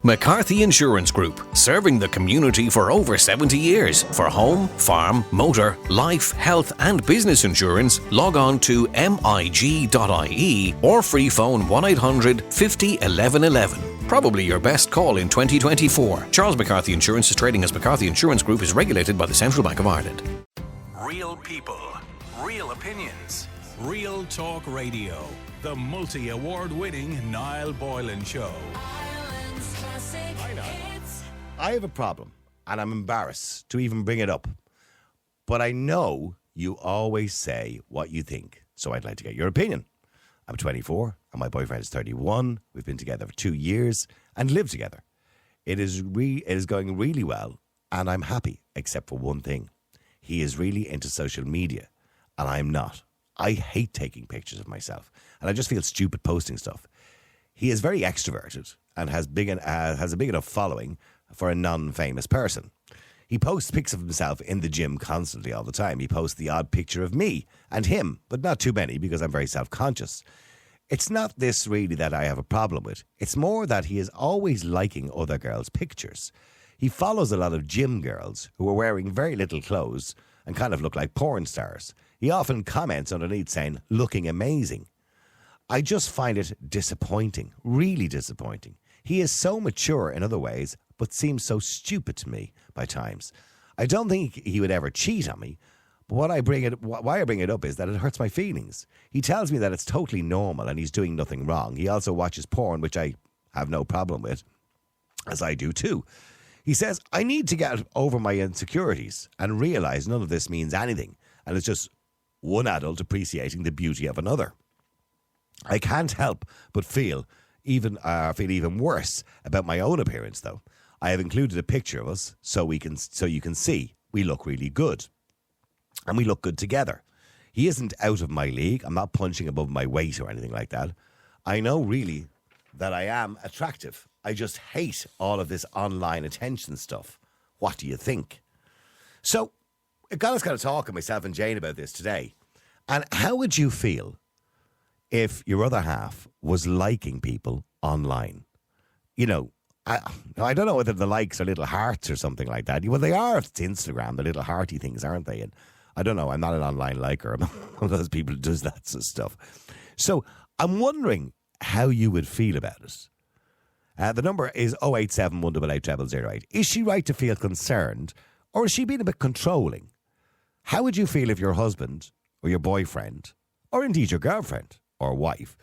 McCarthy Insurance Group, serving the community for over 70 years. For home, farm, motor, life, health and business insurance, log on to mig.ie or free phone 1800 50 11 11. Probably your best call in 2024. Charles McCarthy Insurance is trading as McCarthy Insurance Group, is regulated by the Central Bank of Ireland. Real people, real opinions, real talk radio. The multi-award-winning Niall Boylan Show. I have a problem, and I'm embarrassed to even bring it up. But I know you always say what you think, so I'd like to get your opinion. I'm 24, and my boyfriend is 31. We've been together for 2 years and live together. It is going really well, and I'm happy, except for one thing. He is really into social media, and I'm not. I hate taking pictures of myself, and I just feel stupid posting stuff. He is very extroverted and has a big enough following for a non-famous person. He posts pics of himself in the gym constantly all the time. He posts the odd picture of me and him, but not too many because I'm very self-conscious. It's not this really that I have a problem with. It's more that he is always liking other girls' pictures. He follows a lot of gym girls who are wearing very little clothes and kind of look like porn stars. He often comments underneath saying, looking amazing. I just find it disappointing, really disappointing. He is so mature in other ways, but seems so stupid to me by times. I don't think he would ever cheat on me, but why I bring it up is that it hurts my feelings. He tells me that it's totally normal and he's doing nothing wrong. He also watches porn, which I have no problem with, as I do too. He says, I need to get over my insecurities and realise none of this means anything, and it's just one adult appreciating the beauty of another. I can't help but feel even worse about my own appearance, though. I have included a picture of us so you can see we look really good. And we look good together. He isn't out of my league. I'm not punching above my weight or anything like that. I know really that I am attractive. I just hate all of this online attention stuff. What do you think? So, I got us kind of talking, myself and Jane, about this today. And how would you feel if your other half was liking people online? You know, I don't know whether the likes are little hearts or something like that. Well, they are. It's Instagram, the little hearty things, aren't they? And I don't know. I'm not an online liker. I'm one of those people who does that sort of stuff. So I'm wondering how you would feel about it. The number is 087 188 0008. Is she right to feel concerned, or is she being a bit controlling? How would you feel if your husband or your boyfriend, or indeed your girlfriend or wife,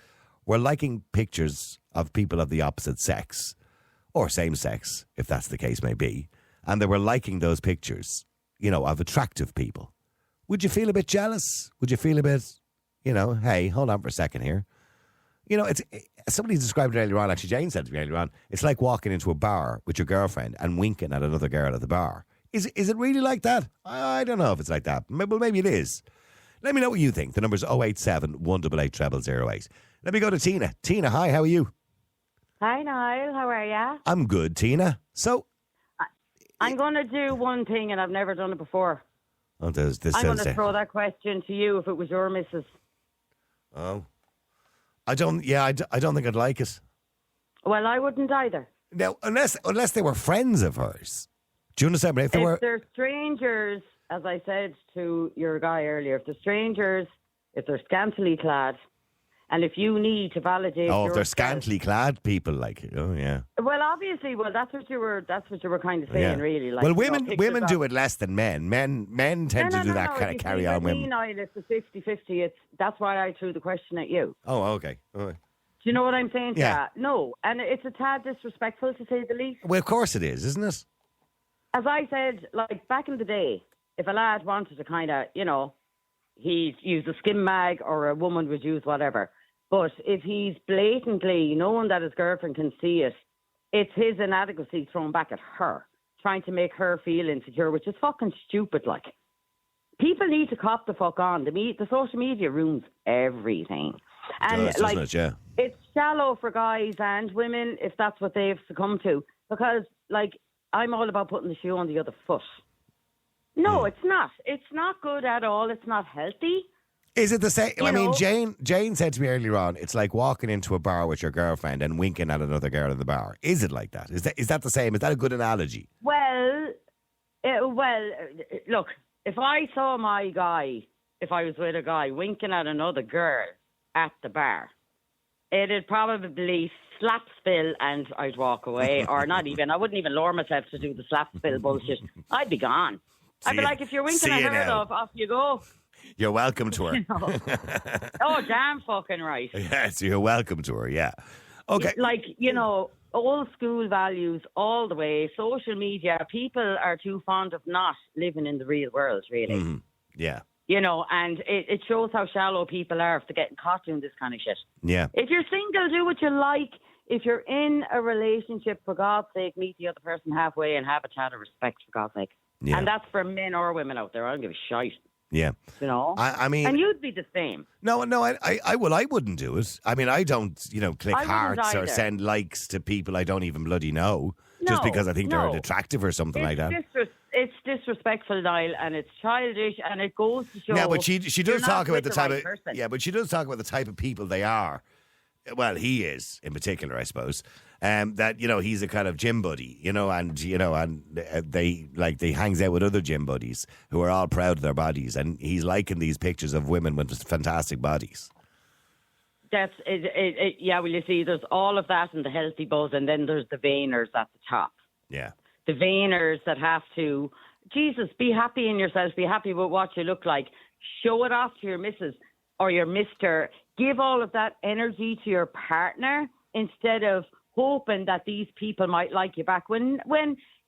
were liking pictures of people of the opposite sex, or same sex, if that's the case may be, and they were liking those pictures, of attractive people? Would you feel a bit jealous? Would you feel a bit, hey, hold on for a second here? Somebody described it earlier on, actually Jane said to me earlier on, it's like walking into a bar with your girlfriend and winking at another girl at the bar. Is it really like that? I don't know if it's like that. Well, maybe it is. Let me know what you think. The number's 087 188 0008. Let me go to Tina. Tina, hi, how are you? Hi, Niall. How are ya? I'm good, Tina. So, I'm going to do one thing, and I've never done it before. Oh, I'm going to throw that question to you if it was your missus. Oh. I don't think I'd like it. Well, I wouldn't either. Now, unless they were friends of hers. Do you understand? But if they're strangers, as I said to your guy earlier, if they're strangers, if they're scantily clad, and if you need to validate, if they're scantily clad people, yeah. Well, obviously, that's what you were kind of saying, really. Well, women do it less than men. Men tend to do that kind of carry on. Women. It's a 50-50. That's why I threw the question at you. Oh, okay. All right. Do you know what I'm saying? Yeah. No, and it's a tad disrespectful, to say the least. Well, of course it is, isn't it? As I said, back in the day, if a lad wanted to kind of, he'd use a skim mag, or a woman would use whatever. But if he's blatantly knowing that his girlfriend can see it, it's his inadequacy thrown back at her, trying to make her feel insecure, which is fucking stupid. People need to cop the fuck on. The social media ruins everything. And it does, doesn't it? Yeah. It's shallow for guys and women if that's what they've succumbed to. Because, I'm all about putting the shoe on the other foot. No, it's not. It's not good at all. It's not healthy. Is it the same? You I mean, know? Jane said to me earlier on, it's like walking into a bar with your girlfriend and winking at another girl in the bar. Is it like that? Is that the same? Is that a good analogy? Well, look, if I saw my guy, if I was with a guy winking at another girl at the bar, it'd probably slap spill and I'd walk away, or not even. I wouldn't even lower myself to do the slap spill bullshit. I'd be gone. I'd be like, if you're winking at her, off you go. You're welcome to her. You know? Oh, damn fucking right. Yes, you're welcome to her, yeah. Okay. Like, you know, old school values all the way. Social media, people are too fond of not living in the real world, really. Mm-hmm. Yeah. You know, and it shows how shallow people are if they're getting caught doing this kind of shit. Yeah. If you're single, do what you like. If you're in a relationship, for God's sake, meet the other person halfway and have a chat of respect, for God's sake. Yeah. And that's for men or women out there. I don't give a shite. Yeah. You know? I mean... And you'd be the same. No, I wouldn't do it. I mean, I don't, click hearts or send likes to people I don't even bloody know just because I think they're attractive or something like that. It's disrespectful, Niall, and it's childish, and it goes to show... Yeah, but she does talk about the type of... person. Yeah, but she does talk about the type of people they are. Well, he is, in particular, I suppose. That, he's a kind of gym buddy, and they hangs out with other gym buddies who are all proud of their bodies, and he's liking these pictures of women with fantastic bodies. That's it. Yeah, well, you see, there's all of that and the healthy buzz, and then there's the vainers at the top. Yeah. The vainers that have to, Jesus, be happy in yourself, be happy with what you look like. Show it off to your missus or your mister. Give all of that energy to your partner instead of hoping that these people might like you back. When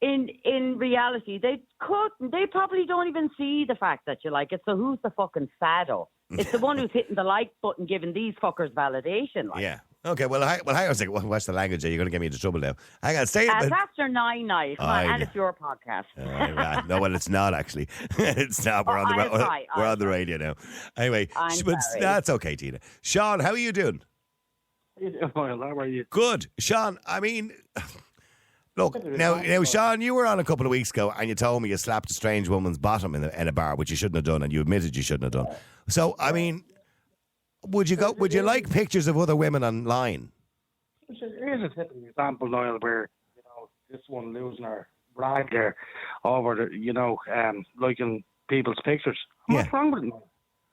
in reality, they probably don't even see the fact that you like it. So who's the fucking sado? It's the one who's hitting the like button, giving these fuckers validation. Like. Yeah. Okay, well, hang on a second. What's the language there? You're going to get me into trouble now. Hang on, stay... It's after 9 nights, and it's your podcast. Right. No, well, it's not, actually. It's not. We're on the radio now. Anyway, but that's okay, Tina. Sean, how are you doing? How are you? Good. Sean, I mean... Look, now, Sean, you were on a couple of weeks ago and you told me you slapped a strange woman's bottom in a bar, which you shouldn't have done, and you admitted you shouldn't have done. So, I mean... Would you like pictures of other women online? Here's a typical example, Niall, where this one losing her brag there over liking people's pictures. What's wrong with it, Niall?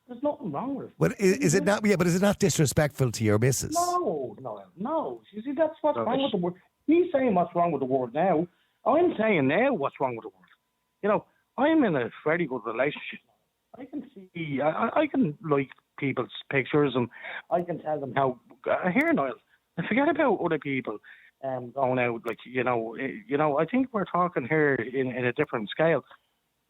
There's nothing wrong with it. Well, is it not? Yeah, but is it not disrespectful to your missus? No. You see, that's what's wrong with the world. He's saying what's wrong with the world now. I'm saying now what's wrong with the world. I'm in a very good relationship. I can see, I can like people's pictures, and I can tell them how. Here, Niall, forget about other people going out. Like I think we're talking here in a different scale.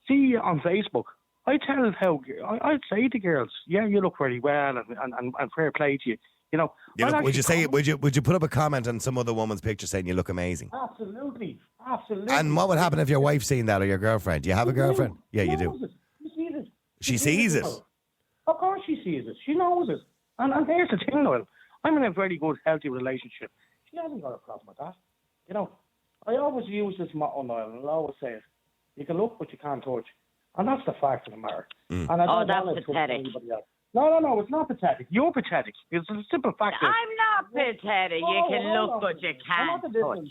See, on Facebook, I tell how I'd say to girls, yeah, you look very well, and fair play to you. Would you put up a comment on some other woman's picture saying you look amazing? Absolutely. And what would happen if your wife's seen that, or your girlfriend? Do you have a girlfriend? Yeah, you do. She sees it. Of course she sees it. She knows it. And here's the thing, Noel. I'm in a very good, healthy relationship. She hasn't got a problem with that. I always use this motto, Noel, and I always say it. You can look, but you can't touch. And that's the fact of the matter. And that's pathetic. No, it's not pathetic. You're pathetic. It's a simple fact. I'm not pathetic. You can look, but you can't touch.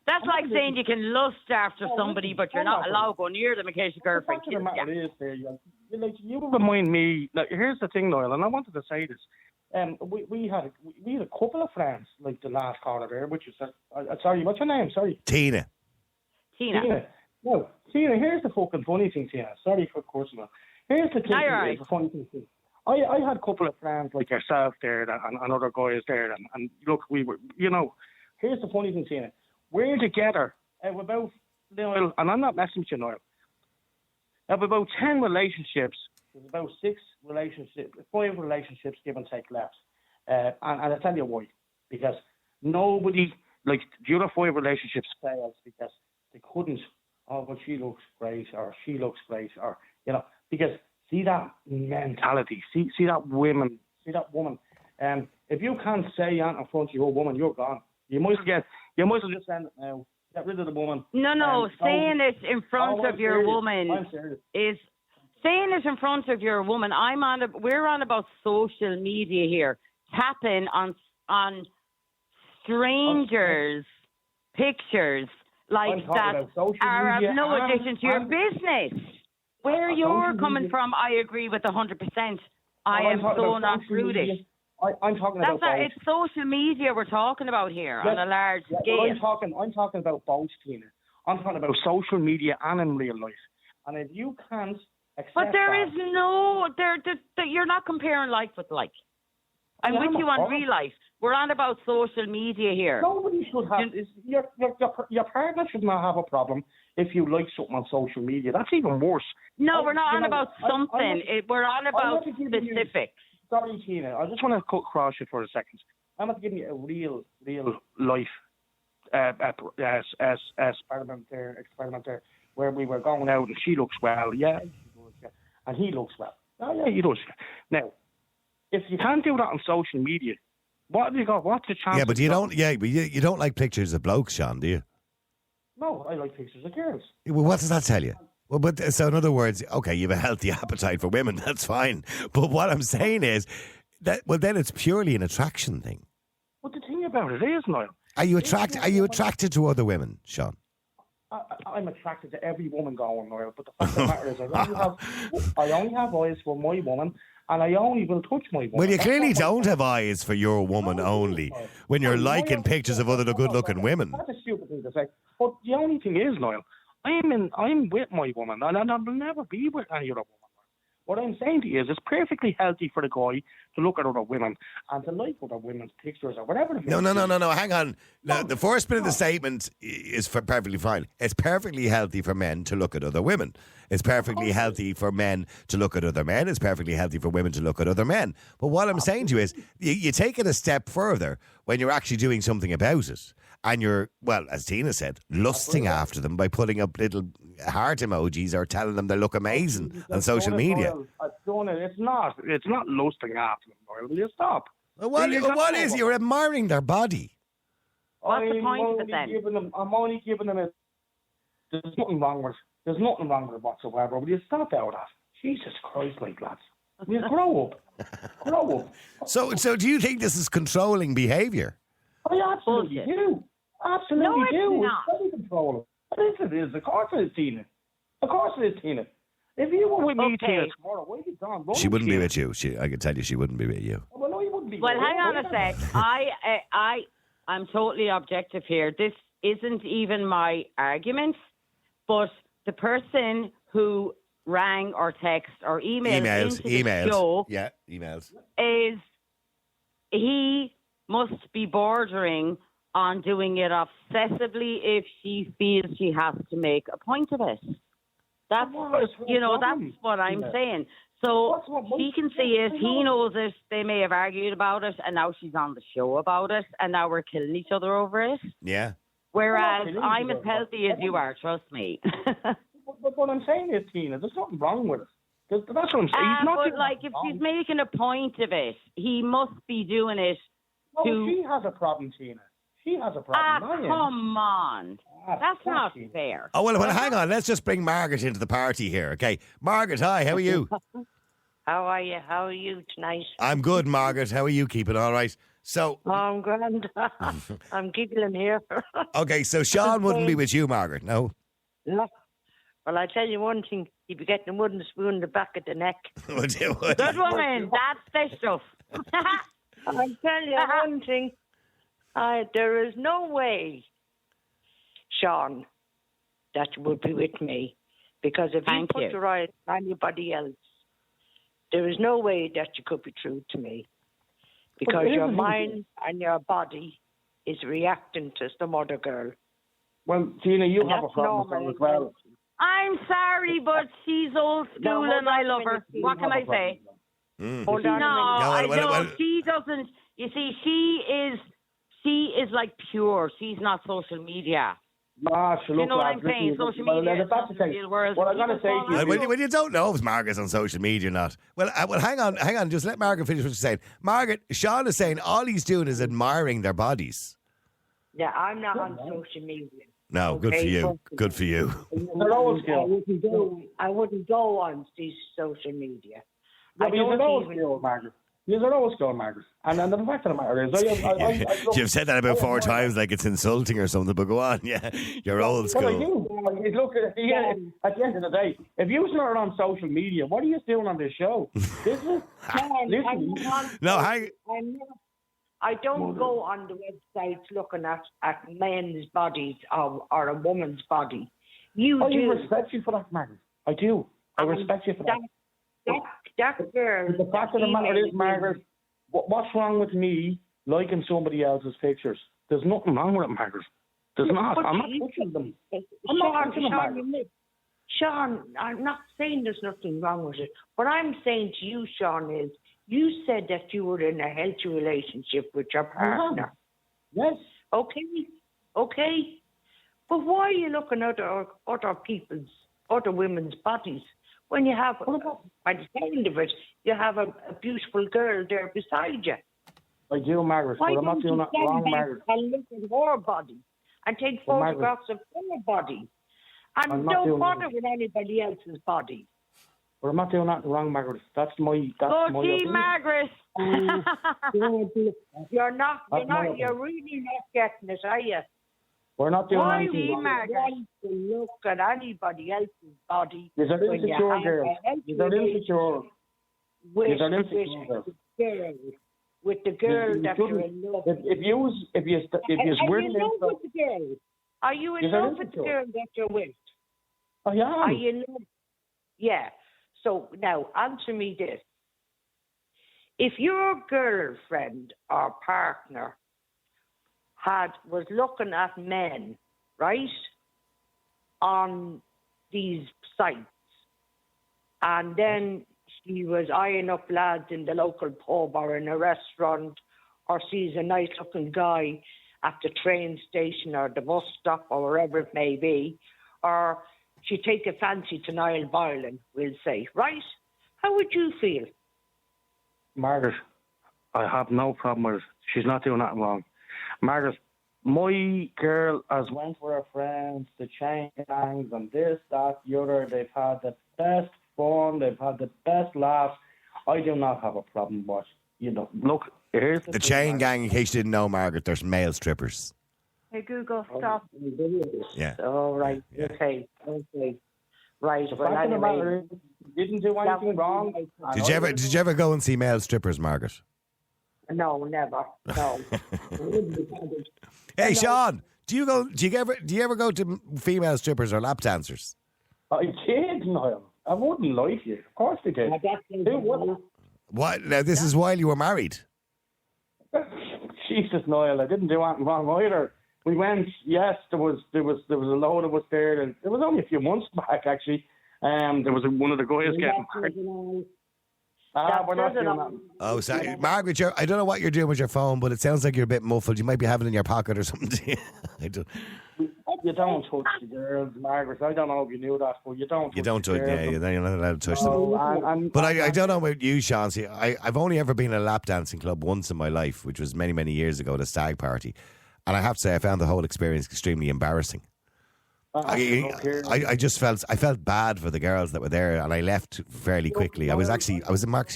That's like saying you can lust after somebody, but you're not allowed to go near them in case your girlfriend kills you. You remind me. Here's the thing, Noel, and I wanted to say this. We had a couple of friends like the last caller there, which is sorry, what's your name? Sorry, Tina. No, Tina. Here's the fucking funny thing, Tina. Sorry for cursing. Here's the thing. The funny thing. I had a couple of friends like yourself there and other guys there, and look, we were, here's the funny thing, Tina. We're together about, Noel, and I'm not messing with you, Noel, of about 10 relationships, there's about 5 relationships, give and take, left. And I'll tell you why. Because nobody, like, the other 5 relationships failed because they couldn't, but she looks great, or she looks great, or, because see that mentality, see that woman. If you can't say that in front of your woman, you're gone. You might as well just end it now. Get rid of the woman. No, saying it in front of your woman is saying it in front of your woman. We're on about social media here. Tapping on strangers' pictures like that are of no addition to your business. Where you're coming from, I agree with 100%. I am so not prudish. I'm talking about both. It's social media we're talking about here on a large scale. I'm talking about both, Tina. I'm talking about social media and in real life. And if you can't accept but there is no, you're not comparing life with like. I'm with you on real life. We're on about social media here. Nobody should have. Your partner should not have a problem if you like something on social media. That's even worse. No, we're not on about something. We're on about specifics. Sorry, Tina. I just want to cut across you for a second. I'm going to give you a real life experiment there, where we were going out and she looks well, yeah, and he looks well. Oh, yeah, he does. Now, if you can't do that on social media, what have you got? What's the chance? Yeah, but you don't. Yeah, but you don't like pictures of blokes, Sean, do you? No, I like pictures of girls. Well, what does that tell you? Well, but so in other words, okay, you have a healthy appetite for women. That's fine. But what I'm saying is that then it's purely an attraction thing. But the thing about it is, Niall. Are you attracted to other women, Sean? I'm attracted to every woman going, Niall. But the fact of the matter is, I only have eyes for my woman. And I only will touch my woman. Well, you clearly don't have eyes for your woman only when you're liking pictures of other good-looking women. That's a stupid thing to say. But the only thing is, Niall, I'm with my woman, and I will never be with any other woman. What I'm saying to you is, it's perfectly healthy for the guy to look at other women and to like other women's pictures or whatever. No. Hang on. Now, the first bit of the statement is perfectly fine. It's perfectly healthy for men to look at other women. It's perfectly healthy for men to look at other men. It's perfectly healthy for women to look at other men. But what I'm saying to you is, you take it a step further when you're actually doing something about it. And you're, well, as Tina said, lusting after them by putting up little heart emojis or telling them they look amazing on social media. I've done it. It's not lusting after them, Niall. Will you stop? Well, what is it? You're admiring their body. What's the point of it then? I'm only giving them there's nothing wrong with it whatsoever. Will you stop out of that? Jesus Christ, like lads. Will you grow up? So do you think this is controlling behaviour? I absolutely do. Absolutely no, do. Not. It's very controlling. It is. Of course it is, Tina. If you were with me, Tina, tomorrow, where you gone? She wouldn't be with you. I can tell you she wouldn't be with you. Well, no, you wouldn't be. Well, hang on a sec. I'm totally objective here. This isn't even my argument, but the person who rang or text or emailed into the show is he must be bordering on doing it obsessively if she feels she has to make a point of it. That's what I'm saying. So he can see it, he knows it, they may have argued about it, and now she's on the show about it, and now we're killing each other over it. Yeah. Whereas I'm as healthy as you are, trust me. But what I'm saying is, Tina, there's nothing wrong with it. That's what I'm saying. But like, if she's making a point of it, he must be doing it. She has a problem, Tina. She has a problem. Come on. That's not fair. Oh, well, hang on. Let's just bring Margaret into the party here, okay? Margaret, hi. How are you? How are you? How are you tonight? I'm good, Margaret. How are you keeping? All right. So, I'm grand. I'm giggling here. Okay, so Sean wouldn't be with you, Margaret, no? No. Well, I tell you one thing. He'd be getting a wooden spoon in the back of the neck. Would you? Good woman. That's the stuff. I'll tell you one thing. There is no way, Sean, that you would be with me. Because if you put your eyes on anybody else, there is no way that you could be true to me. Because your mind and your body is reacting to some other girl. Well, Tina, you have a problem with her as well. I'm sorry, but she's old school and I love her. What can I say? Hold on a minute. She doesn't. You see, she is like pure. She's not social media. Nah, you know what I'm saying? Social media is not the real world. What I'm going to say to you... Well, you don't know if Margaret's on social media or not. Well, hang on. Just let Margaret finish what she's saying. Margaret, Sean is saying all he's doing is admiring their bodies. Yeah, I'm not on social media. No, good for you. Good for you. I wouldn't go on these social media. Yeah, Margaret. You're old school, Margaret. And the fact of the matter is, you've said that about 4 times like it's insulting or something, but go on. Yeah, you're old school. Well, I do. Look, at the end of the day, if you're not on social media, what are you doing on this show? I don't go on the websites looking at men's bodies or a woman's body. I do respect you for that, Margaret. I do. I respect you for that. That girl. The fact of the matter is, Margaret, what's wrong with me liking somebody else's pictures? There's nothing wrong with it, Margaret. There's not. I'm not touching them. Sean, I'm not saying there's nothing wrong with it. What I'm saying to you, Sean, is you said that you were in a healthy relationship with your partner. Yes. Okay. But why are you looking at other women's bodies when you have, by the sound of it, you have a beautiful girl there beside you? I do, Margaret, but I'm not doing that wrong, Margaret. And look at her body and take photographs of her body. And don't bother with anybody else's body. But I'm not doing that wrong, Margaret. That's my opinion. Margaret. You're really not getting it, are you? We're not doing anything wrong. Why want to look at anybody else's body? You're insecure, girl. You're insecure. With the girl that you're in love with. If you Are you in love with the girl? Are you in love with the girl that you're with? I am. Are you in love? Yeah. So now answer me this. If your girlfriend or partner was looking at men, right, on these sites, and then she was eyeing up lads in the local pub or in a restaurant, or sees a nice looking guy at the train station or the bus stop or wherever it may be, or she take a fancy to Niall Boylan, we'll say, right? How would you feel? Margaret, I have no problem with it. She's not doing nothing wrong. Margaret, my girl has went with her friends, the chain gangs and this, that, the other. They've had the best fun. They've had the best laughs. I do not have a problem, but, look, here's the chain gang, in case you didn't know, Margaret, there's male strippers. Hey, Google, stop. Yeah. Oh, right. Yeah. Okay. Right. Well, anyway, didn't do anything wrong. Did you ever go and see male strippers, Margaret? No, never. No. Hey, Sean, do you ever go to female strippers or lap dancers? I did, Niall. I wouldn't lie to you. Of course they did. What? Now, this is while you were married. Jesus, Niall, I didn't do anything wrong either. We went. Yes, there was a load of us there, and it was only a few months back actually. There was one of the guys getting married. We're not doing that. Oh, sorry, Margaret. I don't know what you're doing with your phone, but it sounds like you're a bit muffled. You might be having it in your pocket or something. I don't. You don't touch the girls, Margaret. I don't know if you knew that, but you don't. You're not allowed to touch them. But I don't know about you, Sean. See, I've only ever been in a lap dancing club once in my life, which was many, many years ago at a stag party. And I have to say, I found the whole experience extremely embarrassing. I just felt bad for the girls that were there, and I left fairly quickly. I was actually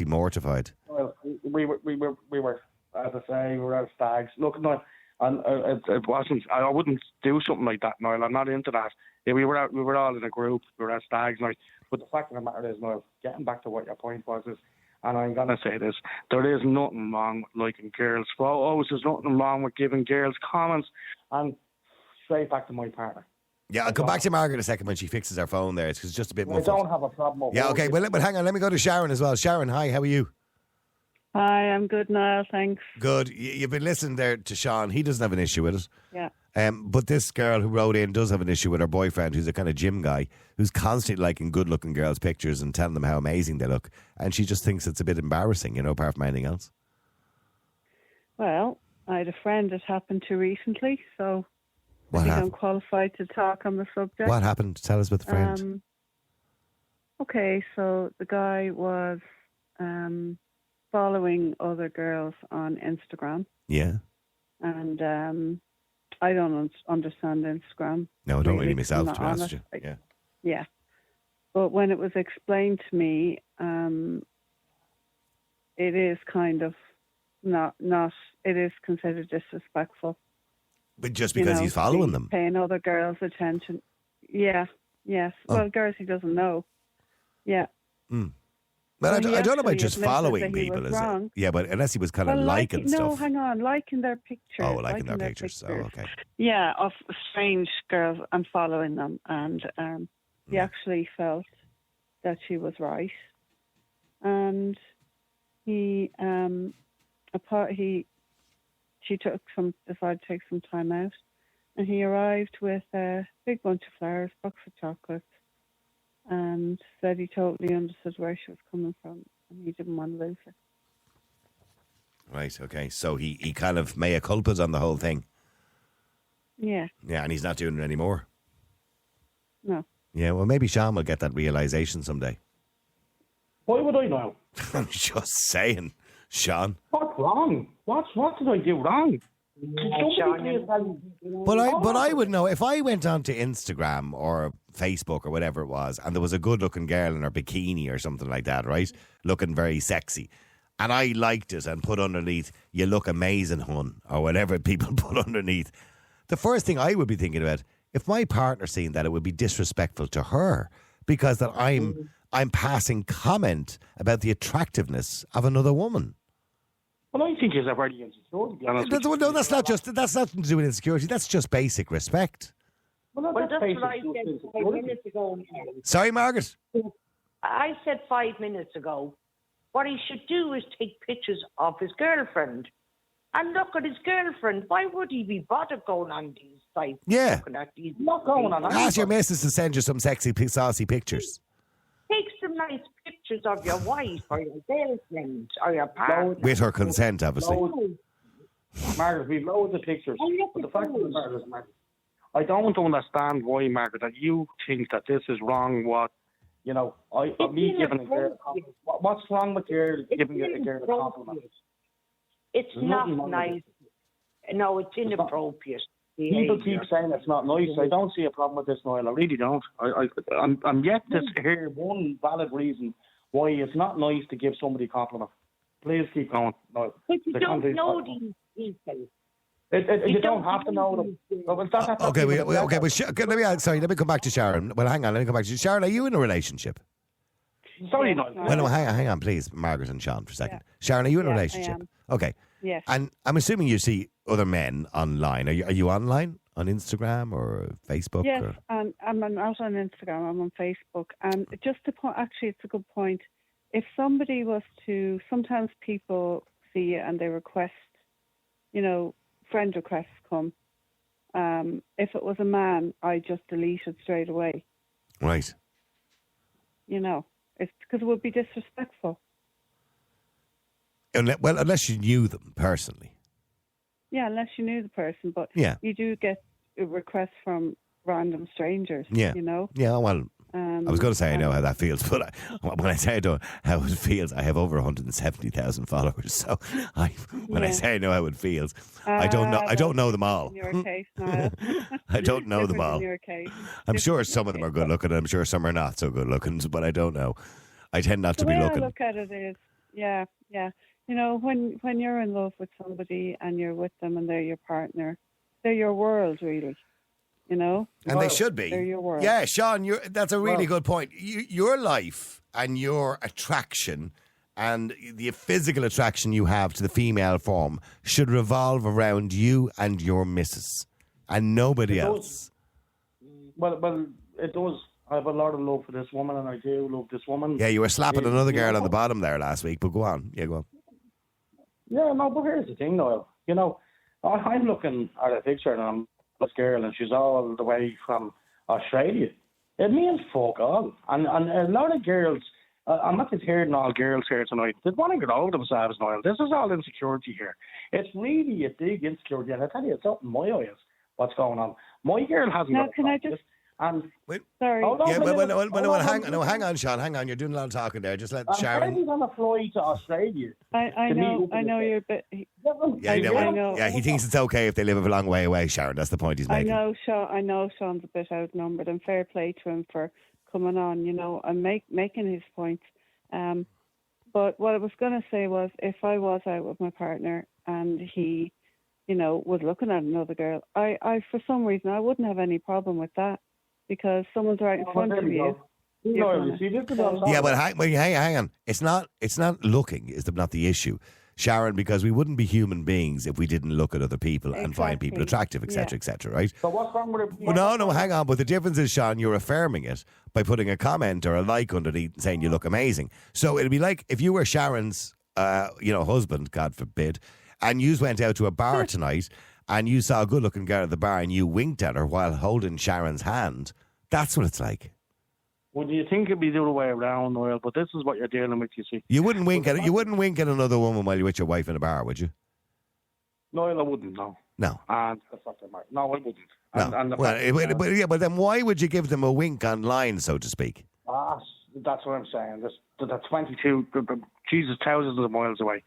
mortified. Well, we were, as I say, we were at stags. Look, no, and it wasn't. I wouldn't do something like that, Niall. I'm not into that. Yeah, we were all in a group. We were at stags night. But the fact of the matter is, Niall, getting back to what your point was, and I'm going to say this, there is nothing wrong with liking girls' photos. There's nothing wrong with giving girls comments. And straight back to my partner. Yeah, I'll come back to Margaret in a second when she fixes her phone there. It's just a bit muffled. I don't have a problem. Yeah, okay. Well, hang on. Let me go to Sharon as well. Sharon, hi. How are you? Hi, I'm good, Niall. Thanks. Good. You've been listening there to Sean. He doesn't have an issue with it. Yeah. But this girl who wrote in does have an issue with her boyfriend, who's a kind of gym guy, who's constantly liking good-looking girls' pictures and telling them how amazing they look. And she just thinks it's a bit embarrassing, apart from anything else. Well, I had a friend it happened to recently, so I think I'm qualified to talk on the subject. What happened? Tell us about the friend. Okay, so the guy was following other girls on Instagram. Yeah. And I don't understand Instagram. No, I don't really myself, to be honest with you. Yeah. But when it was explained to me, it is kind of not. It is considered disrespectful. But just because he's following them, paying other girls attention. Yeah. Yes. Oh. Well, girls he doesn't know. Yeah. Mm. Well, I don't know about just following people, is it? Yeah, but unless he was kind of liking stuff. No, hang on, liking their pictures. Oh, liking their pictures. Oh, okay. Yeah, of strange girls and following them, and he actually felt that she was right, and she decided to take some time out, and he arrived with a big bunch of flowers, box of chocolates, and said he totally understood where she was coming from, and he didn't want to lose her. Right, okay. So he kind of mea culpas on the whole thing. Yeah. Yeah, and he's not doing it anymore. No. Yeah, well, maybe Sean will get that realisation someday. Why would I know? I'm just saying, Sean. What's wrong? What did I do wrong? But I would know if I went onto Instagram or Facebook or whatever it was, and there was a good-looking girl in her bikini or something like that, right, looking very sexy, and I liked it and put underneath, "You look amazing, hun," or whatever people put underneath. The first thing I would be thinking about, if my partner seen that, it would be disrespectful to her because that I'm passing comment about the attractiveness of another woman. Well, I think he's a very insecure, to be honest. No, that's nothing to do with insecurity. That's just basic respect. Well, that's what I said 5 minutes ago. Sorry, Margaret? I said 5 minutes ago, what he should do is take pictures of his girlfriend and look at his girlfriend. Why would he be bothered going on these sites? Yeah. Looking at these, not going on. Ask your missus to send you some sexy, saucy pictures. Take some nice pictures of your wife or your girlfriend or your partner. With her consent, obviously. Margaret, we've loads of pictures. But the fact of the matter is, Margaret, I don't understand why, Margaret, that you think that this is wrong. Me giving a girl a compliment. What's wrong with you giving a girl a compliment? It's not nice. No, it's inappropriate. People keep saying it's not nice. I don't see a problem with this, Niall. I really don't. I'm yet to hear one valid reason why it's not nice to give somebody a compliment. Please keep going, Niall. But you don't know these people. You don't have to know them. Okay, let me come back to Sharon. Well, hang on, let me come back to you. Sharon, are you in a relationship? Sorry, Niall. Well, no, hang on, please, Margaret and Sean, for a second. Yeah. Sharon, are you in a relationship? I am. Okay. Yes. And I'm assuming you see other men online. Are you online on Instagram or Facebook? Yes, and I'm not on Instagram. I'm on Facebook. And just to point, actually, it's a good point. If somebody was to, sometimes people see you and they request, friend requests come. If it was a man, I just delete it straight away. Right. It's because it would be disrespectful. Unless you knew them personally. Yeah, unless you knew the person. But you do get requests from random strangers, Yeah, well, I was going to say I know how that feels, but when I say I know how it feels, I have over 170,000 followers. So when I say I know how it feels, I don't know them all. In your case, Niall. I don't know them all. In your case. I'm sure some of them are good looking, and I'm sure some are not so good looking, but I don't know. I tend not to be looking. The way I look at it is, yeah. When you're in love with somebody and you're with them and they're your partner, they're your world, really. And they should be. They're your world. Yeah, Sean, that's a really good point. Your life and your attraction and the physical attraction you have to the female form should revolve around you and your missus and nobody else. Well, it does. I have a lot of love for this woman, and I do love this woman. Yeah, you were slapping another girl on the bottom there last week, but go on. Yeah, go on. Yeah, no, but here's the thing, Noel. I'm looking at a picture and I'm this girl, and she's all the way from Australia. It means fuck all. And a lot of girls, I'm not just hearing all girls here tonight, they want to get over themselves, Noel. This is all insecurity here. It's really a big insecurity, and I tell you, it's up in my eyes what's going on. My girl hasn't got a problem. And sorry. Hang on, Sean. Hang on. You're doing a lot of talking there. Just let Sharon. He's on a flight to Australia. I know you're a bit. I know. Yeah, he thinks it's okay if they live a long way away, Sharon. That's the point he's making. I know Sean's a bit outnumbered, and fair play to him for coming on, and making his point. But what I was going to say was, if I was out with my partner and he, was looking at another girl, I for some reason I wouldn't have any problem with that, because someone's right in front of you. Yeah, but hang on. It's not looking is not the issue, Sharon, because we wouldn't be human beings if we didn't look at other people and find people attractive, etc., etc., right? So what's wrong with it? Well, no, hang on. But the difference is, Sean, you're affirming it by putting a comment or a like underneath and saying you look amazing. So it'd be like if you were Sharon's, husband, God forbid, and you went out to a bar tonight and you saw a good-looking girl at the bar and you winked at her while holding Sharon's hand. That's what it's like. Well, you think it'd be the other way around, Noel? But this is what you're dealing with. You see, you wouldn't wink at another woman while you're with your wife in a bar, would you? Noel, I wouldn't. No. And the fact of no, I wouldn't. No. But then why would you give them a wink online, so to speak? That's what I'm saying. That's 22. Jesus, thousands of miles away.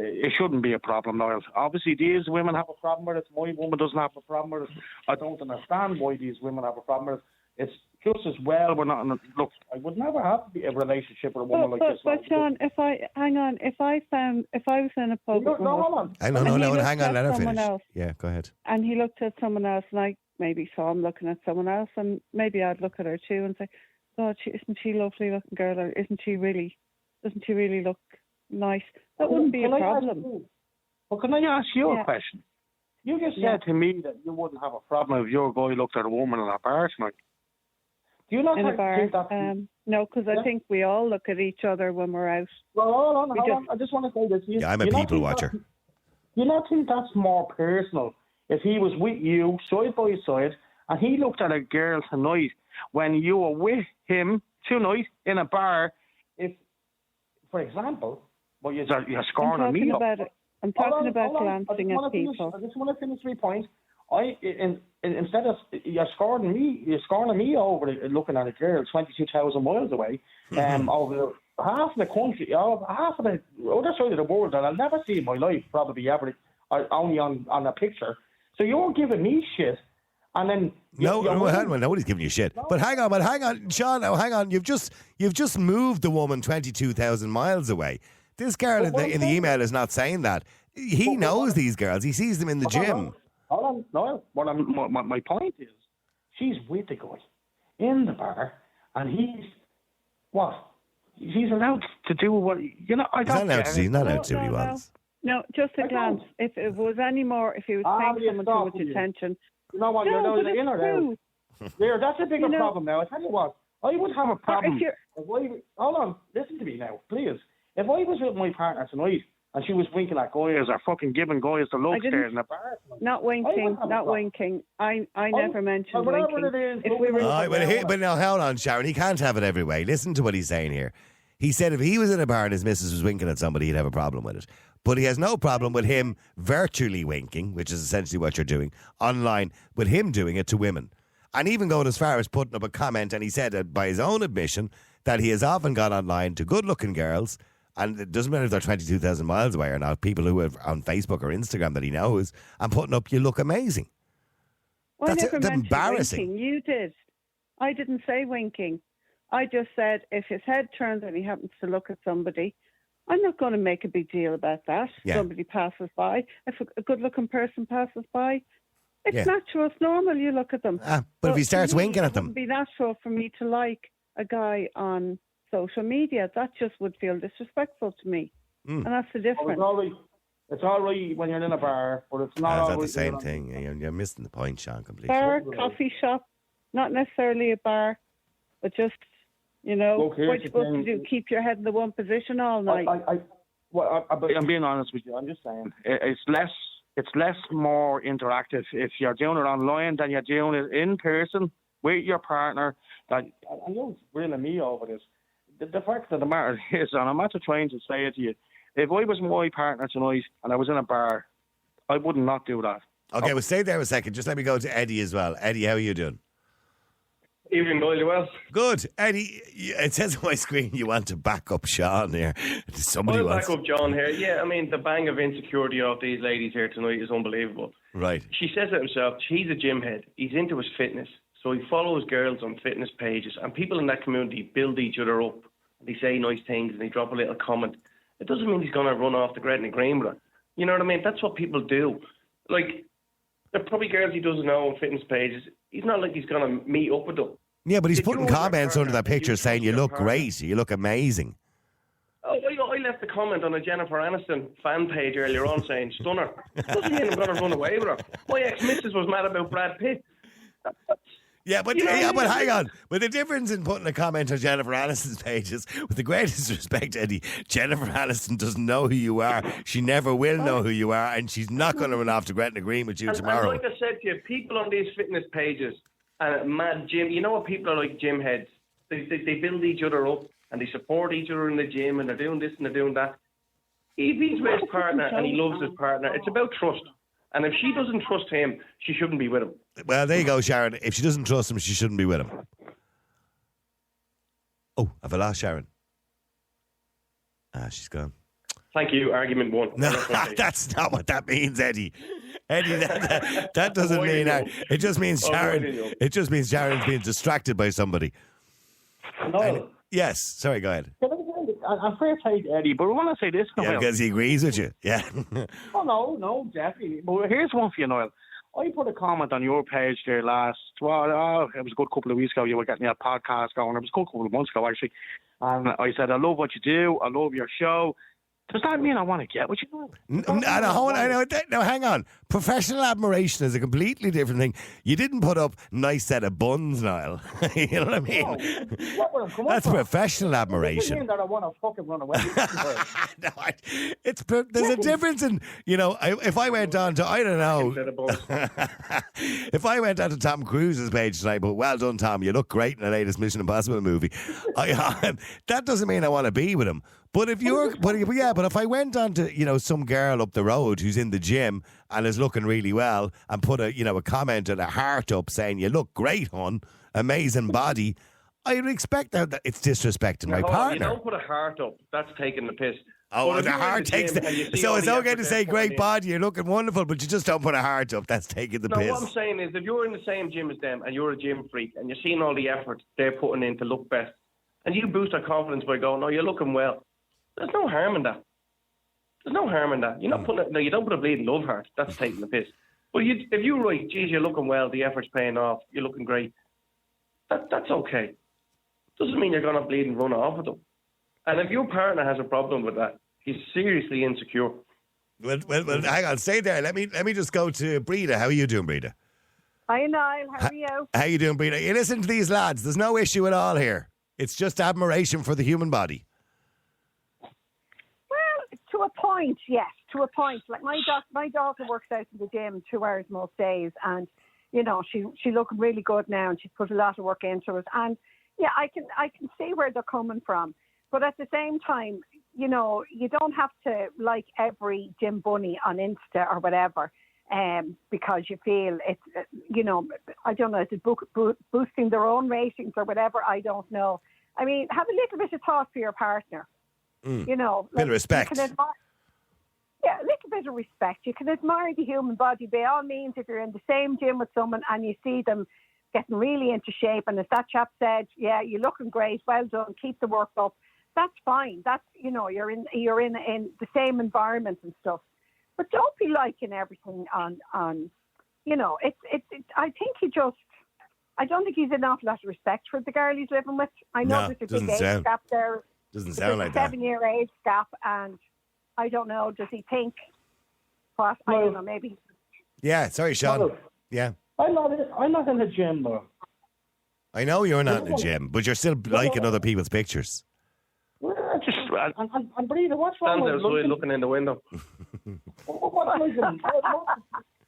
It shouldn't be a problem, Noel. Obviously, these women have a problem with it. My woman doesn't have a problem with it. I don't understand why these women have a problem with it. It's just as well we're not. Look, I would never have a relationship with a woman like this. But Sean, if I was in a pub, hang on, let her finish. Yeah, go ahead. And he looked at someone else, and I maybe saw him looking at someone else, and maybe I'd look at her too and say, God, isn't she a lovely looking girl, or doesn't she really look nice? That wouldn't be a problem. Well, can I ask you a question? You just said to me that you wouldn't have a problem if your guy looked at a woman in a bar tonight. Do you not in a bar? Think that? No, because I think we all look at each other when we're out. Well, hold on. I just want to say this. I'm a people watcher. Do you not think that's more personal if he was with you side by side and he looked at a girl tonight when you were with him tonight in a bar? If, for example, you're scoring at me. I'm talking about glancing at people. I just want to finish 3 points. Instead of you're scoring at me over looking at a girl 22,000 miles away, over half of the country, half of the other side of the world that I'll never see in my life, probably ever, only on a picture. So you're giving me shit. And then nobody's giving you shit. But hang on, Sean. Hang on. You've just moved the woman 22,000 miles away. This girl in the email is not saying that. He knows these girls. He sees them in the gym. Hold on, no. My point is, she's with the guy in the bar, and he's allowed to do what He's not allowed to do what he wants. No, just a glance. If it was any more, if he was paying someone too much attention. You know what? You're in or out. There, that's a bigger problem now. I tell you what, I would have a problem. Hold on, listen to me now, please. If I was with my partner tonight and she was winking at guys or fucking giving guys the looks there in the bar, not winking. I never mentioned winking. But now, hold on, Sharon. He can't have it every way. Listen to what he's saying here. He said if he was in a bar and his missus was winking at somebody, he'd have a problem with it. But he has no problem with him virtually winking, which is essentially what you're doing, online, with him doing it to women. And even going as far as putting up a comment, and he said that by his own admission that he has often gone online to good-looking girls, and it doesn't matter if they're 22,000 miles away or not, people who are on Facebook or Instagram that he knows, and putting up, you look amazing. That's embarrassing. Winking. You did. I didn't say winking. I just said if his head turns and he happens to look at somebody, I'm not going to make a big deal about that. Yeah. Somebody passes by. If a good-looking person passes by, it's natural. It's normal. You look at them. But if he starts winking at them, it wouldn't be natural for me to like a guy on social media. That just would feel disrespectful to me, and that's the difference. It's all right when you're in a bar, but it's not always the same thing. You're missing the point, Sean, completely. Bar, coffee shop, not necessarily a bar, but just. You know, what you're supposed to do, keep your head in the one position all night. I'm being honest with you. I'm just saying, it's less more interactive if you're doing it online than you're doing it in person with your partner. And you're grilling me over this. The fact of the matter is, and I'm actually trying to say it to you, if I was my partner tonight and I was in a bar, I would not do that. Okay, well, stay there a second. Just let me go to Eddie as well. Eddie, how are you doing? Evening, Noel, you well? Good. Eddie, it says on my screen you want to back up Sean here. Somebody I'll wants back up John here. Yeah, I mean, the bang of insecurity of these ladies here tonight is unbelievable. Right. She says it himself. He's a gym head. He's into his fitness. So he follows girls on fitness pages. And people in that community build each other up. They say nice things and they drop a little comment. It doesn't mean he's going to run off the Gretna Green with her. You know what I mean? That's what people do. Like, there are probably girls he doesn't know on fitness pages. He's not like he's going to meet up with them. Yeah, but he's putting comments under that picture saying you look great, you look amazing. Oh, I left a comment on a Jennifer Aniston fan page earlier on saying stunner. Doesn't mean I'm going to run away with her. My ex-missus was mad about Brad Pitt. Yeah, but hang on. But the difference in putting a comment on Jennifer Aniston's page is, with the greatest respect, Eddie, Jennifer Aniston doesn't know who you are. She never will know who you are, and she's not going to run off to Gretna Green with you tomorrow. And like I said to you, people on these fitness pages and mad gym, you know what people are like, gym heads. They build each other up and they support each other in the gym and they're doing this and they're doing that. If he's with his partner and he loves his partner, it's about trust. And if she doesn't trust him, she shouldn't be with him. Well, there you go, Sharon. If she doesn't trust him, she shouldn't be with him. Oh, have I lost Sharon? She's gone. Thank you, argument one. No, that's not what that means, Eddie. Eddie, that doesn't mean that. It just means Sharon. It just means Sharon's being distracted by somebody. No. Yes. Sorry, go ahead. I'm fair play to Eddie, but I want to say this. Yeah, because he agrees with you. Yeah. Oh, no, definitely. But here's one for you, Noel. I put a comment on your page there it was a good couple of weeks ago. You were getting your podcast going. It was a good couple of months ago, actually. And I said, I love what you do. I love your show. Does that mean I want to get what you do? No, hang on. Professional admiration is a completely different thing. You didn't put up nice set of buns, Niall. You know what I mean? That's professional admiration. It doesn't mean that I want to fucking run away. No, there's a difference in, if I went on to, I don't know, if I went on to Tom Cruise's page tonight, but well done, Tom, you look great in the latest Mission Impossible movie. That doesn't mean I want to be with him. But if if I went on to, some girl up the road who's in the gym and is looking really well and put a comment and a heart up saying, you look great, hon, amazing body, I would expect that it's disrespecting my partner. You don't put a heart up. That's taking the piss. Oh, the heart takes so it's okay to say great body, you're looking wonderful, but you just don't put a heart up. That's taking the piss. No, what I'm saying is if you're in the same gym as them and you're a gym freak and you're seeing all the effort they're putting in to look best and you boost their confidence by going, oh, you're looking well. There's no harm in that. There's no harm in that. You're not putting you don't put a bleeding love heart. That's taking the piss. But if you write, geez, you're looking well, the effort's paying off, you're looking great, that's okay. Doesn't mean you're going to bleed and run off with them. And if your partner has a problem with that, he's seriously insecure. Well, hang on, stay there. Let me just go to Breda. How are you doing, Breda? Hi, Niall. How are you? How you doing, Breda? You listen to these lads. There's no issue at all here. It's just admiration for the human body. To a point, yes. To a point. Like my daughter works out in the gym 2 hours most days, and she looking really good now, and she's put a lot of work into it. And yeah, I can see where they're coming from, but at the same time, you don't have to like every gym bunny on Insta or whatever, because you feel it's I don't know, it's boosting their own ratings or whatever. I don't know. I mean, have a little bit of thought for your partner. Bit of respect. A little bit of respect. You can admire the human body by all means. If you're in the same gym with someone and you see them getting really into shape, and as that chap said, yeah, you're looking great, well done, keep the work up, that's fine. That's you're in the same environment and stuff. But don't be liking everything on I think I don't think he's enough lot of respect for the girl he's living with. I know there's a big age gap there. Doesn't sound like that. 7-year age gap, and I don't know. Does he think what? I don't know. Maybe. Yeah. Sorry, Sean. Well, yeah. I'm not in the gym, though. I know you're not in the gym, but you're still liking other people's pictures. Well, I'm breathing. What's wrong with looking in the window?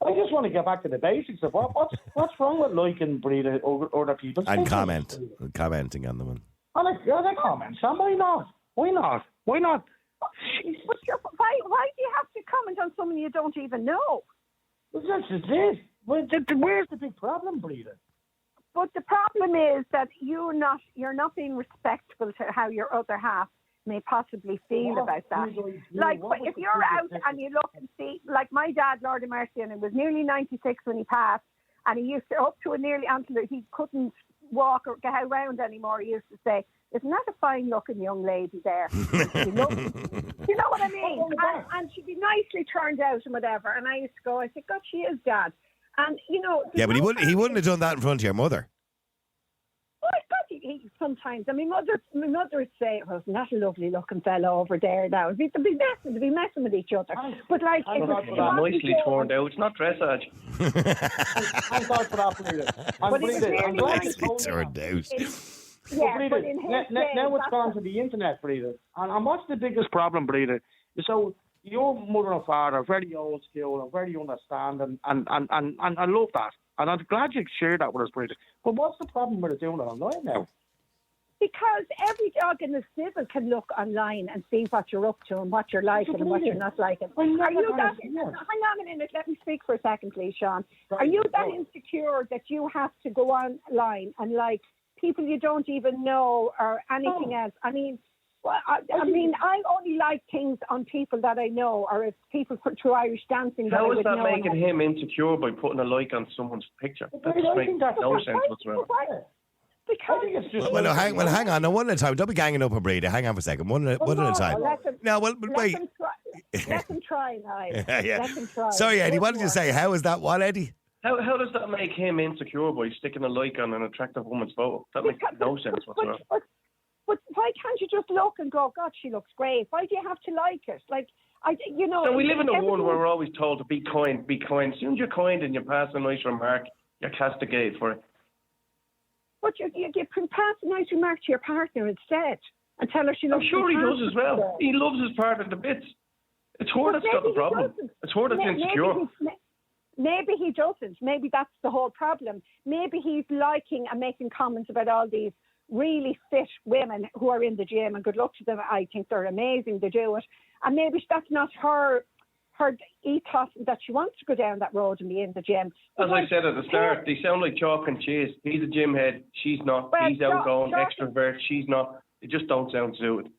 I just want to get back to the basics of what's wrong with liking breathing other people's and pictures? commenting on them. I like the other comments. Why not? Why not? Why do you have to comment on someone you don't even know? Well, that's just it. Where's the big problem, Breeder? But the problem is that you're not being respectful to how your other half may possibly feel about that. Like, if you're out and you look and see, like my dad, Lord of Mercy, and he was nearly 96 when he passed, and he used to, up to nearly until he couldn't walk or get around anymore, he used to say, "Isn't that a fine-looking young lady there?" You know what I mean? And she'd be nicely turned out and whatever. And I used to go, I said, "God, she is, Dad." And, you know... Yeah, but he wouldn't have done that in front of your mother. Well, he sometimes... I mean, my mother would say, "Oh, isn't that a lovely-looking fellow over there now?" They'd be messing with each other. But, like... It's nicely turned out. It's not dressage. I'm sorry for that, Breda. I'm nicely turned out. Yeah, Breda, now it's gone to the internet, Breda. And what's the biggest problem, Breda? So your mother and father are very old school and very understanding, and I love that. And I'm glad you shared that with us, Breda. But what's the problem with doing it online now? Because every dog in the stable can look online and see what you're up to and what you're liking and what you're not liking. Are you that? Hang on a minute. Let me speak for a second, please, Sean. Are you that insecure that you have to go online and like people you don't even know or anything else? I mean, I only like things on people that I know, or if people put through Irish dancing. How is that making him insecure by putting a like on someone's picture? That just makes no sense whatsoever. Well, hang on. No, one at a time. Don't be ganging up on Breda. Hang on for a second. One at a time. Wait. Let them try, Niall. Yeah. Let them try. Sorry, Eddie. What did you say? How is that? What, Eddie? How does that make him insecure by sticking a like on an attractive woman's photo? That makes no sense whatsoever. But why can't you just look and go, "God, she looks great"? Why do you have to like it? So we live in a world where we're always told to be kind, be kind. As soon as you're kind and you pass a nice remark, you're castigated for it. But you can pass a nice remark to your partner instead and tell her she looks. I'm sure he does as well. He loves his partner to bits. It's her that's got the problem. It's her that's insecure. Maybe he doesn't. Maybe that's the whole problem. Maybe he's liking and making comments about all these really fit women who are in the gym, and good luck to them. I think they're amazing. They do it. And maybe that's not her ethos, that she wants to go down that road and be in the gym. As I said at the start, they sound like chalk and cheese. He's a gym head. She's not. Well, he's outgoing, extrovert. She's not. They just don't sound suited.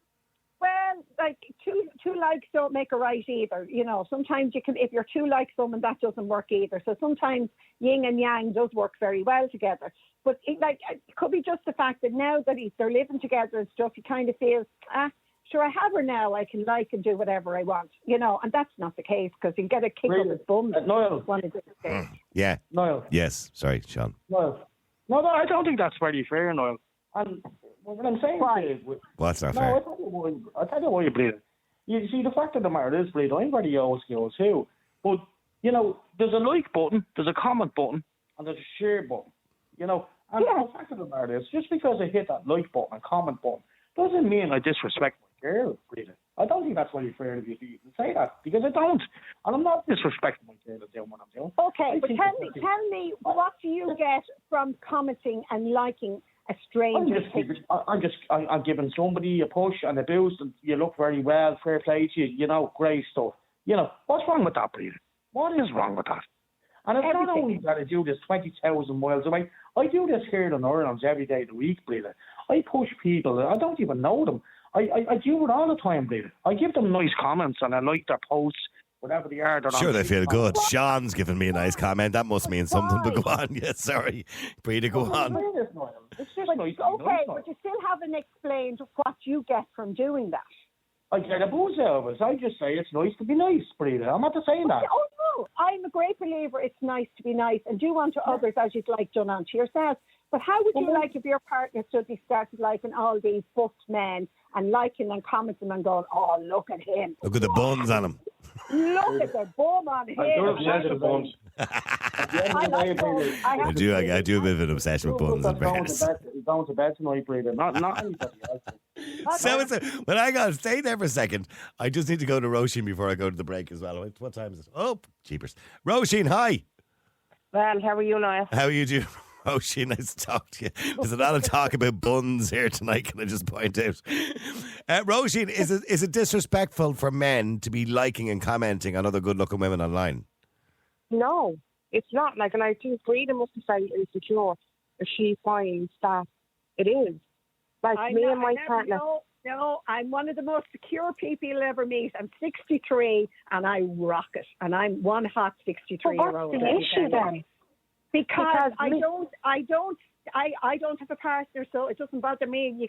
Well, like two likes don't make a right either. You know, sometimes you can, if you're too like someone, that doesn't work either. So sometimes yin and yang does work very well together. But it could be just the fact that now that they're living together and stuff, he kind of feels, sure, I have her now. I can like and do whatever I want, you know. And that's not the case, because he'll get a kick up his bum. Niall. Yeah. Niall. Yes. Sorry, Sean. Niall. No, I don't think that's very fair, Niall. And what I'm saying is... What's not fair? I'll tell you why you bleed it. You see, the fact of the matter is, bleed, I'm very old school too. But, you know, there's a like button, there's a comment button, and there's a share button. You know, and the fact of the matter is, just because I hit that like button and comment button doesn't mean I disrespect my girl, bleed. I don't think that's very fair of you to even say that, because I don't. And I'm not disrespecting my girl doing what I'm doing. Okay, but tell me, what do you get from commenting and liking a stranger? I'm giving somebody a push and a boost, and you look very well, fair play to you, you know, great stuff. You know, what's wrong with that, Breda? What is wrong with that? And it's not only that I do this 20,000 miles away, I do this here in Ireland every day of the week, Breda. I push people, I don't even know them. I do it all the time, Breda. I give them nice comments and I like their posts, whatever they are. Sure, they feel good. Sean's giving me a nice comment. That must mean something, but go on. Yes, sorry. Breda, go on. It's just nice. Okay, but you still haven't explained what you get from doing that. I get a booze out of it. I just say it's nice to be nice, Breda. I'm not saying that. Oh, no. I'm a great believer it's nice to be nice and do unto others as you'd like done unto yourself. But how would you like if your partner suddenly started liking all these buffed men and liking and commenting and going, "Oh, look at him. Look at the buns on him. Look at the bum on him." You're obsessed with buns. I do a bit of an obsession with buns and bears. He's going to bed tonight, Breda. Not anybody else. Well, hang on. Stay there for a second. I just need to go to Roisin before I go to the break as well. What time is it? Oh, jeepers. Roisin, hi. Well, how are you, Niall? How are you doing? Roisin, nice to talk to you. There's a lot of talk about buns here tonight, can I just point out? Roisin, is it disrespectful for men to be liking and commenting on other good-looking women online? No, it's not. And I think Breda must be very insecure. if she finds that it is. Like and my partner. No, I'm one of the most secure people you'll ever meet. I'm 63 and I rock it. And I'm one hot 63-year-old. What's the issue then? Because I don't have a partner, so it doesn't bother me. You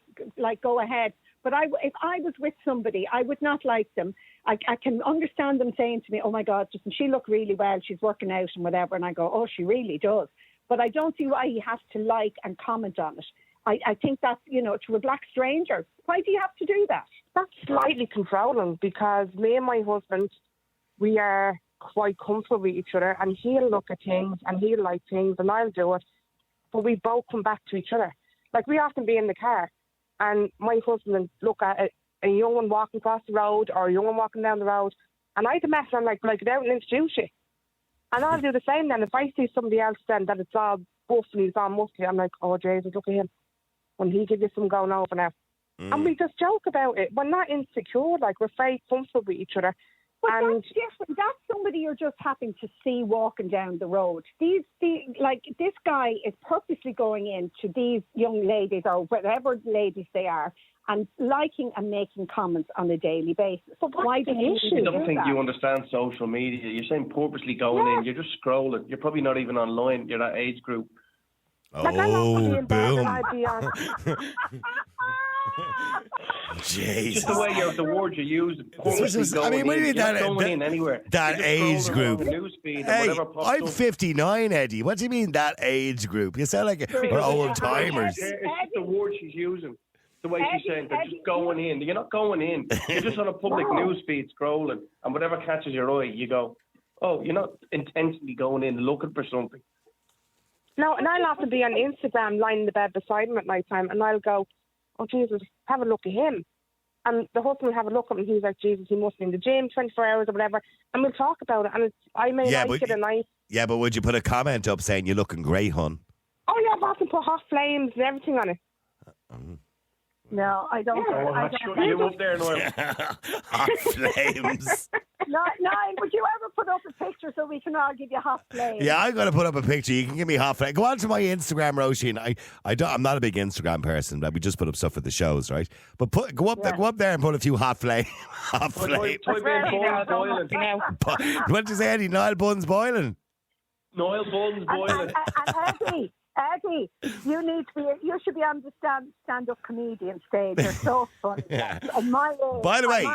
go ahead. But if I was with somebody, I would not like them. I can understand them saying to me, "Oh my God, doesn't she look really well? She's working out and whatever." And I go, "Oh, she really does." But I don't see why he has to like and comment on it. I think that's, to a black stranger. Why do you have to do that? That's slightly controlling, because me and my husband, we are quite comfortable with each other, and he'll look at things and he'll like things and I'll do it, but we both come back to each other. Like, we often be in the car and my husband will look at a young one walking across the road or a young one walking down the road, and I mess and I'm like, get out and introduce you. And I'll do the same then. If I see somebody else then that it's all buff and he's all musky, I'm like, oh Jesus, look at him. When he give you some going over now. And we just joke about it. We're not insecure, we're very comfortable with each other. But that's different. That's somebody you're just happy to see walking down the road. This guy is purposely going into these young ladies or whatever ladies they are and liking and making comments on a daily basis. But why the issue? I don't think you understand social media. You're saying purposely going in. You're just scrolling. You're probably not even online. You're that age group. Oh, boom. Jesus. Just the way the words you use. What do you mean that age group? Hey, I'm 59, Eddie. What do you mean that age group? You sound like we're old timers. It's just the word she's using. The way she's saying they're just going in. You're not going in. You're just on a public news feed scrolling, and whatever catches your eye, you go, oh, you're not intentionally going in looking for something. No, and I'll often be on Instagram lying in the bed beside him at night time, and I'll go, oh, Jesus, have a look at him. And the husband will have a look at him, and he's like, Jesus, he must be in the gym 24 hours or whatever. And we'll talk about it, and I may like it, and Yeah, but would you put a comment up saying, you're looking great, hon? Oh, yeah, I've often put hot flames and everything on it. No, I don't. Yeah, I don't. You up there, Noel. Hot flames. Niall, would you ever put up a picture so we can all give you hot flames? Yeah, I'm going to put up a picture. You can give me hot flames. Go on to my Instagram, Roisin. I'm not a big Instagram person, but we just put up stuff for the shows, right? But go up there and put a few hot flames. Hot flames. What did you say, Eddie? Niall Buns boiling. Niall Buns boiling. And Eddie, you should be on the stand-up comedian stage. You're so funny. Yeah. At my age, by the way,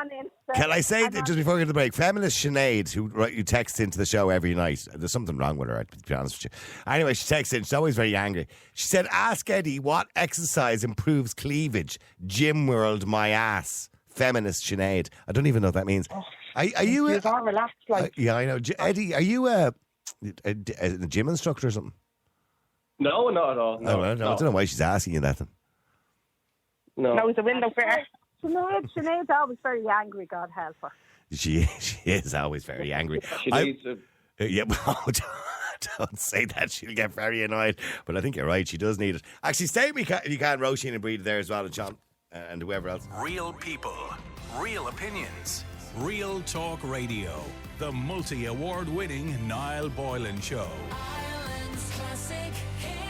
can I say that just before we get to the break, feminist Sinead, who texts into the show every night, there's something wrong with her, to be honest with you. Anyway, she texts in, she's always very angry. She said, ask Eddie what exercise improves cleavage. Gym World, my ass. Feminist Sinead. I don't even know what that means. Are you... He's all relaxed, yeah, I know. Eddie, are you a gym instructor or something? No, not at all. No. I don't know why she's asking you that then. No, it's a window for her. Sinead's always very angry, God help her. She is always very angry. She needs to... Yeah, well, don't say that. She'll get very annoyed. But I think you're right. She does need it. Actually, stay with me if you can, Roisin and Breed there as well, and John and whoever else. Real people, real opinions, real talk radio. The multi-award winning Niall Boylan Show. Ireland's classic hits.